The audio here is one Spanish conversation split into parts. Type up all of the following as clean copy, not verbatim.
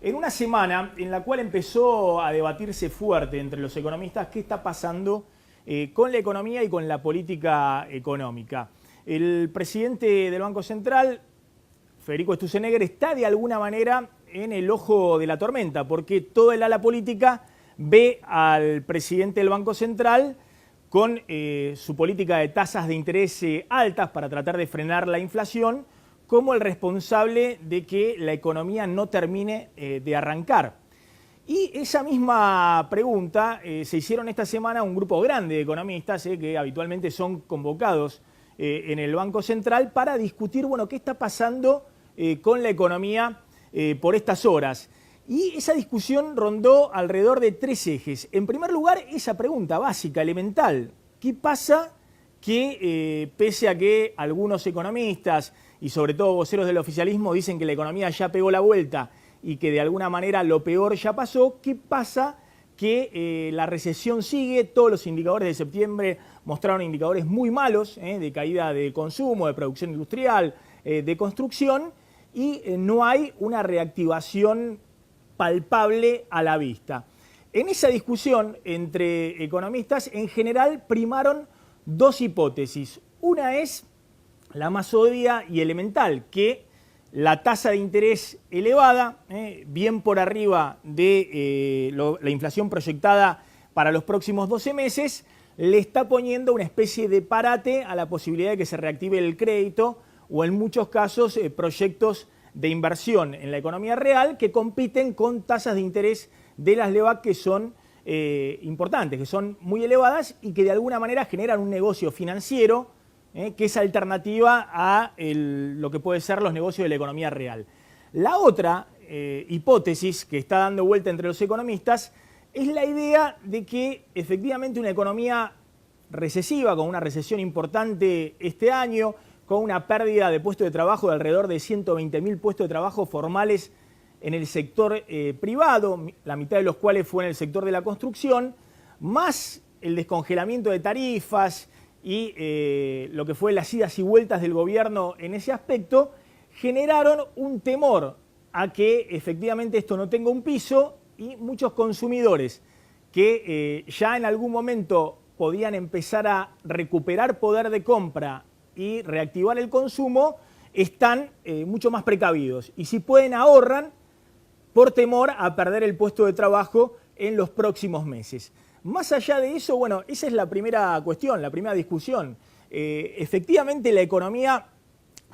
En una semana en la cual empezó a debatirse fuerte entre los economistas qué está pasando con la economía y con la política económica. El presidente del Banco Central, Federico Sturzenegger, está de alguna manera en el ojo de la tormenta, porque toda el ala política ve al presidente del Banco Central con su política de tasas de interés altas para tratar de frenar la inflación, como el responsable de que la economía no termine de arrancar. Y esa misma pregunta se hicieron esta semana un grupo grande de economistas que habitualmente son convocados en el Banco Central para discutir, bueno, qué está pasando con la economía por estas horas. Y esa discusión rondó alrededor de tres ejes. En primer lugar, esa pregunta básica, elemental: ¿qué pasa que pese a que algunos economistas y sobre todo voceros del oficialismo dicen que la economía ya pegó la vuelta y que de alguna manera lo peor ya pasó, qué pasa que la recesión sigue? Todos los indicadores de septiembre mostraron indicadores muy malos, de caída de consumo, de producción industrial, de construcción, y no hay una reactivación palpable a la vista. En esa discusión entre economistas, en general primaron dos hipótesis. Una es la más obvia y elemental, que la tasa de interés elevada, bien por arriba de la inflación proyectada para los próximos 12 meses, le está poniendo una especie de parate a la posibilidad de que se reactive el crédito o en muchos casos proyectos de inversión en la economía real que compiten con tasas de interés de las LEVAC que son importantes, que son muy elevadas y que de alguna manera generan un negocio financiero que es alternativa a lo que puede ser los negocios de la economía real. La otra hipótesis que está dando vuelta entre los economistas es la idea de que efectivamente una economía recesiva, con una recesión importante este año, con una pérdida de puestos de trabajo de alrededor de 120.000 puestos de trabajo formales en el sector privado, la mitad de los cuales fue en el sector de la construcción, más el descongelamiento de tarifas y lo que fue las idas y vueltas del gobierno en ese aspecto, generaron un temor a que efectivamente esto no tenga un piso, y muchos consumidores que ya en algún momento podían empezar a recuperar poder de compra y reactivar el consumo, están mucho más precavidos. Y si pueden, ahorran por temor a perder el puesto de trabajo en los próximos meses. Más allá de eso, bueno, esa es la primera cuestión, la primera discusión. Efectivamente, la economía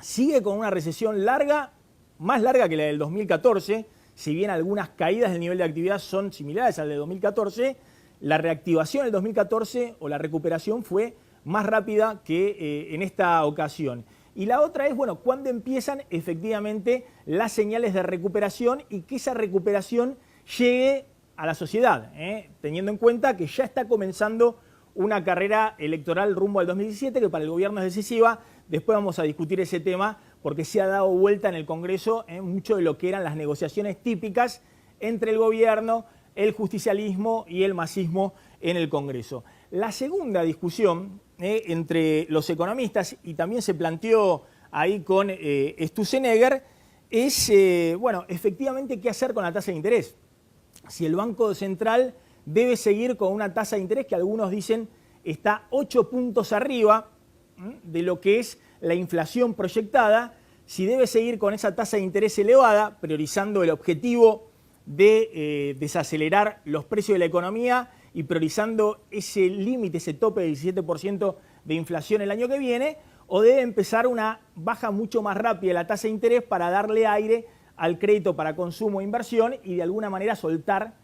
sigue con una recesión larga, más larga que la del 2014, si bien algunas caídas del nivel de actividad son similares al de 2014, la reactivación del 2014 o la recuperación fue más rápida que en esta ocasión. Y la otra es, bueno, cuándo empiezan efectivamente las señales de recuperación y que esa recuperación llegue a la sociedad, teniendo en cuenta que ya está comenzando una carrera electoral rumbo al 2017 que para el gobierno es decisiva. Después vamos a discutir ese tema porque se ha dado vuelta en el Congreso mucho de lo que eran las negociaciones típicas entre el gobierno, el justicialismo y el masismo en el Congreso. La segunda discusión entre los economistas, y también se planteó ahí con Sturzenegger, es, bueno, efectivamente qué hacer con la tasa de interés. Si el Banco Central debe seguir con una tasa de interés que algunos dicen está 8 puntos arriba de lo que es la inflación proyectada, si debe seguir con esa tasa de interés elevada, priorizando el objetivo de desacelerar los precios de la economía y priorizando ese límite, ese tope del 17% de inflación el año que viene, o debe empezar una baja mucho más rápida de la tasa de interés para darle aire al crédito para consumo e inversión y de alguna manera soltar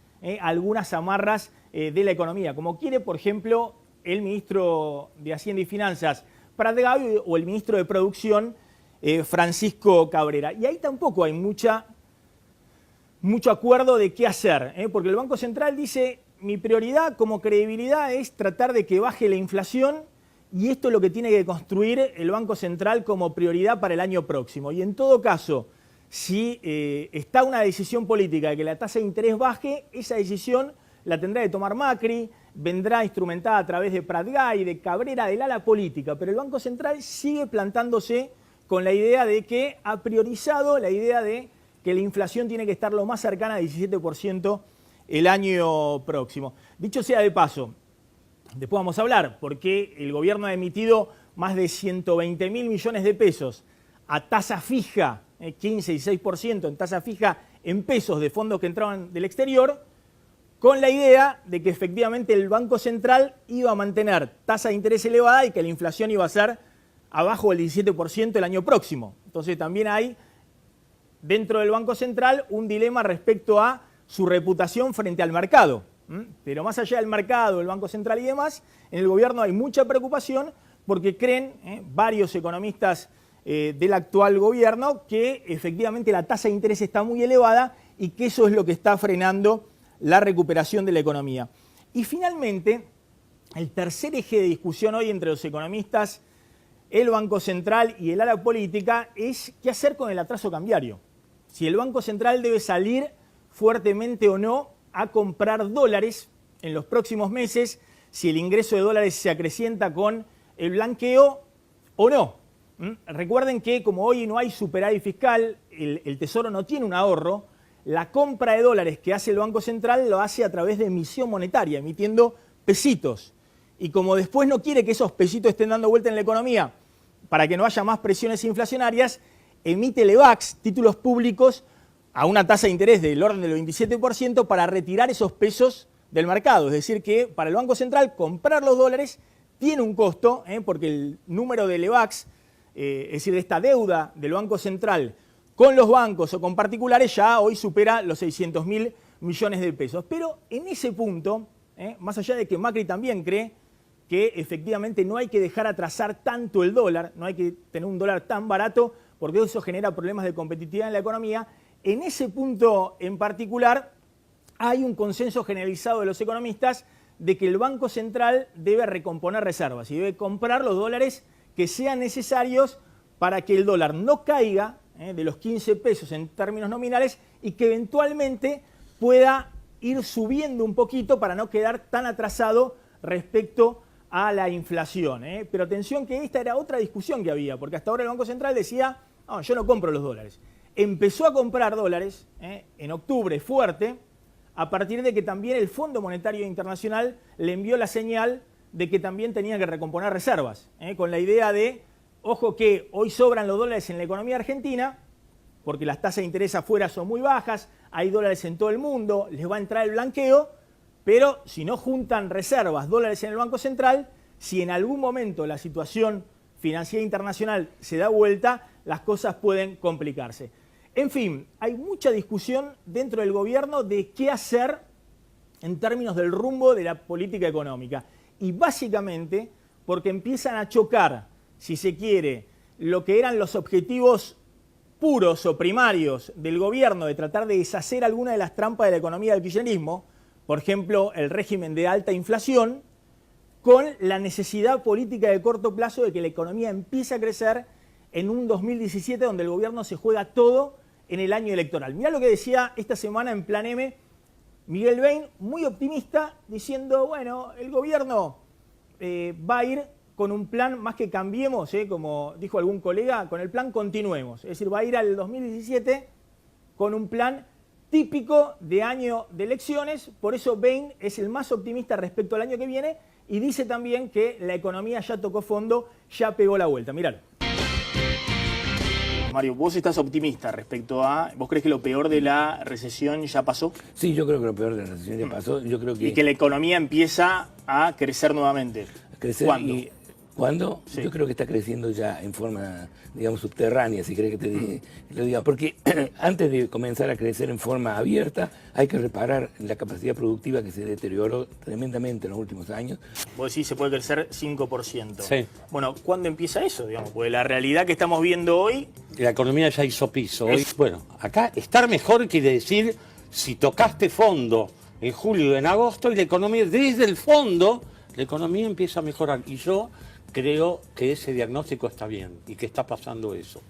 algunas amarras de la economía, como quiere, por ejemplo, el ministro de Hacienda y Finanzas, Prat Gai, o el ministro de Producción, Francisco Cabrera. Y ahí tampoco hay mucho acuerdo de qué hacer, porque el Banco Central dice: mi prioridad como credibilidad es tratar de que baje la inflación, y esto es lo que tiene que construir el Banco Central como prioridad para el año próximo. Y en todo caso, si está una decisión política de que la tasa de interés baje, esa decisión la tendrá que tomar Macri, vendrá instrumentada a través de Prat Gai, de Cabrera, del ala política, pero el Banco Central sigue plantándose con la idea de que ha priorizado la idea de que la inflación tiene que estar lo más cercana al 17% el año próximo. Dicho sea de paso, después vamos a hablar porque el gobierno ha emitido más de 120.000 millones de pesos a tasa fija, 15 y 6% en tasa fija en pesos de fondos que entraban del exterior, con la idea de que efectivamente el Banco Central iba a mantener tasa de interés elevada y que la inflación iba a ser abajo del 17% el año próximo. Entonces también hay dentro del Banco Central un dilema respecto a su reputación frente al mercado. Pero más allá del mercado, el Banco Central y demás, en el gobierno hay mucha preocupación porque creen varios economistas del actual gobierno que efectivamente la tasa de interés está muy elevada y que eso es lo que está frenando la recuperación de la economía. Y finalmente, el tercer eje de discusión hoy entre los economistas, el Banco Central y el ala política es qué hacer con el atraso cambiario. Si el Banco Central debe salir fuertemente o no a comprar dólares en los próximos meses, si el ingreso de dólares se acrecienta con el blanqueo o no. Recuerden que como hoy no hay superávit fiscal, el Tesoro no tiene un ahorro, la compra de dólares que hace el Banco Central lo hace a través de emisión monetaria, emitiendo pesitos. Y como después no quiere que esos pesitos estén dando vuelta en la economía para que no haya más presiones inflacionarias, emite LEVAX, títulos públicos, a una tasa de interés del orden del 27% para retirar esos pesos del mercado. Es decir, que para el Banco Central comprar los dólares tiene un costo, porque el número de LEVAX, es decir, de esta deuda del Banco Central con los bancos o con particulares, ya hoy supera los 600.000 millones de pesos. Pero en ese punto, más allá de que Macri también cree que efectivamente no hay que dejar atrasar tanto el dólar, no hay que tener un dólar tan barato, porque eso genera problemas de competitividad en la economía, en ese punto en particular hay un consenso generalizado de los economistas de que el Banco Central debe recomponer reservas y debe comprar los dólares que sean necesarios para que el dólar no caiga de los 15 pesos en términos nominales y que eventualmente pueda ir subiendo un poquito para no quedar tan atrasado respecto a la inflación. Pero atención que esta era otra discusión que había, porque hasta ahora el Banco Central decía, no, yo no compro los dólares. Empezó a comprar dólares en octubre fuerte, a partir de que también el Fondo Monetario Internacional le envió la señal de que también tenía que recomponer reservas, con la idea de, ojo que hoy sobran los dólares en la economía argentina, porque las tasas de interés afuera son muy bajas, hay dólares en todo el mundo, les va a entrar el blanqueo, pero si no juntan reservas, dólares en el Banco Central, si en algún momento la situación financiera internacional se da vuelta, las cosas pueden complicarse. En fin, hay mucha discusión dentro del gobierno de qué hacer en términos del rumbo de la política económica. Y básicamente porque empiezan a chocar, si se quiere, lo que eran los objetivos puros o primarios del gobierno de tratar de deshacer alguna de las trampas de la economía del kirchnerismo, por ejemplo, el régimen de alta inflación, con la necesidad política de corto plazo de que la economía empiece a crecer en un 2017 donde el gobierno se juega todo en el año electoral. Mirá lo que decía esta semana en Plan M Miguel Bain, muy optimista, diciendo, bueno, el gobierno va a ir con un plan, más que cambiemos, como dijo algún colega, con el plan continuemos. Es decir, va a ir al 2017 con un plan típico de año de elecciones, por eso Bain es el más optimista respecto al año que viene y dice también que la economía ya tocó fondo, ya pegó la vuelta. Miralo. Mario, vos estás optimista respecto a... ¿Vos crees que lo peor de la recesión ya pasó? Sí, yo creo que lo peor de la recesión ya pasó. Yo creo que... Y que la economía empieza a crecer nuevamente. Crecer. ¿Cuándo? ¿Cuándo? Sí. Yo creo que está creciendo ya en forma, digamos, subterránea, si querés que lo diga. Porque antes de comenzar a crecer en forma abierta, hay que reparar la capacidad productiva que se deterioró tremendamente en los últimos años. Vos decís se puede crecer 5%. Sí. Bueno, ¿cuándo empieza eso? Digamos? Porque la realidad que estamos viendo hoy... La economía ya hizo piso. Hoy, bueno, acá estar mejor quiere decir si tocaste fondo en julio y en agosto y la economía, desde el fondo, la economía empieza a mejorar. Y yo creo que ese diagnóstico está bien y que está pasando eso.